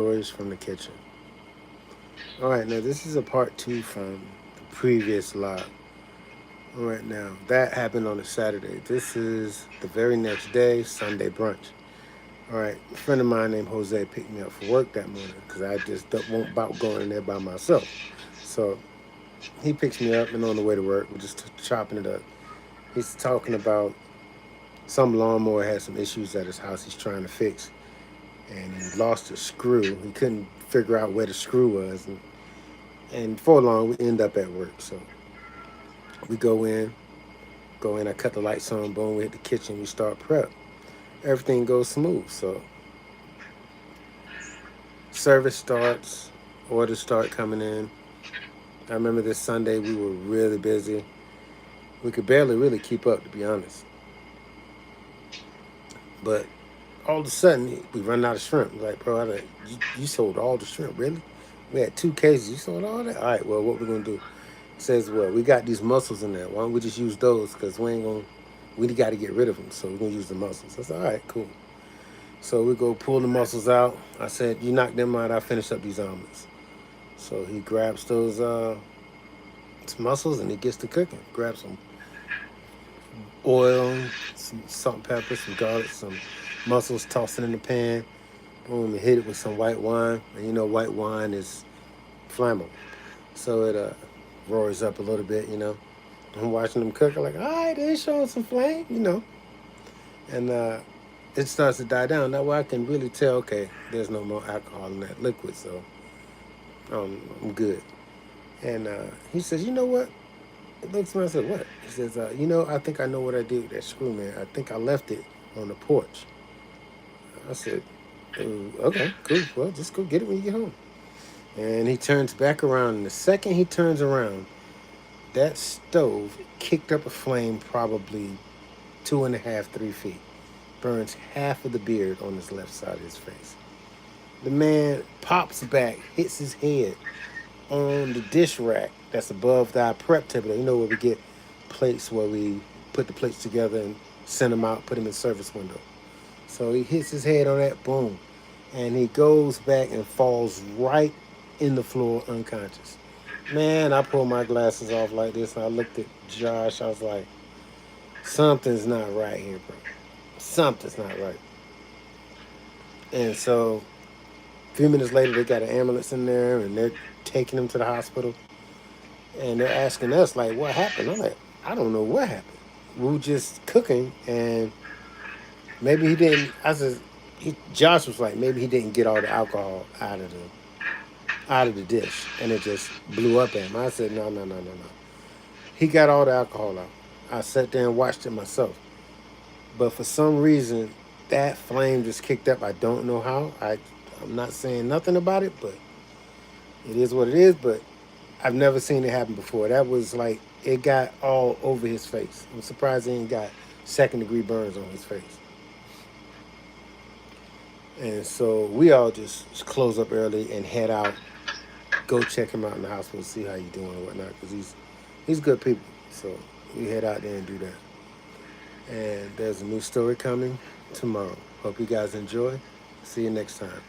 Stories from the kitchen. All right, now this is a part two from the previous log. All right, now that happened on a Saturday. This is the very next day, Sunday brunch. All right, a friend of mine named Jose picked me up for work that morning because I just don't want about going in there by myself. So he picks me up, and on the way to work, we're just chopping it up. He's talking about some lawnmower had some issues at his house he's trying to fix, and he lost a screw. He couldn't figure out where the screw was, and for long we end up at work. So we go in. I cut the lights on. Boom, we hit the kitchen. We start prep. Everything goes smooth. So service starts, orders start coming in. I remember this Sunday we were really busy. We could barely really keep up, to be honest. But all of a sudden we run out of shrimp. Like, bro, you sold all the shrimp, really? We had 2 cases. You sold all that? All right. Well, what we're gonna do? Says, well, we got these mussels in there. Why don't we just use those? Because we got to get rid of them. So we're going to use the mussels. I said, all right, cool. So we go pull the mussels out. I said, you knock them out. I'll finish up these omelets. So he grabs those mussels and he gets to cooking. Grabs some oil, some salt and pepper, some garlic, some mussels, toss it in the pan. Boom, and hit it with some white wine. And you know white wine is flammable. So it roars up a little bit. I'm watching them cook. I'm like, all right, they're showing some flame. And it starts to die down. That way I can really tell, okay, there's no more alcohol in that liquid, so I'm good. And he says, you know what? It looks at me. I said, what? He says, I think I know what I did with that screw, man. I think I left it on the porch. I said, okay, cool. Well, just go get it when you get home. And he turns back around. And the second he turns around, that stove kicked up a flame probably 2.5, 3 feet. Burns half of the beard on his left side of his face. The man pops back, hits his head on the dish rack that's above the prep table. You know where we get plates, where we put the plates together and send them out, put them in the service window. So he hits his head on that, boom. And he goes back and falls right in the floor unconscious. Man, I pulled my glasses off like this and I looked at Josh. I was like, something's not right here, bro. Something's not right. And so a few minutes later, they got an ambulance in there and they're taking him to the hospital. And they're asking us, like, what happened? I'm like, I don't know what happened. We were just cooking and maybe he didn't. Josh was like, maybe he didn't get all the alcohol out of the dish and it just blew up at him. I said, no, no, no, no, no. He got all the alcohol out. I sat there and watched it myself. But for some reason, that flame just kicked up. I don't know how. I'm not saying nothing about it, but it is what it is. But I've never seen it happen before. That was like, it got all over his face. I'm surprised he ain't got second-degree burns on his face. And so we all just close up early and head out, go check him out in the hospital, see how he's doing and whatnot, because he's good people. So we head out there and do that. And there's a new story coming tomorrow. Hope you guys enjoy. See you next time.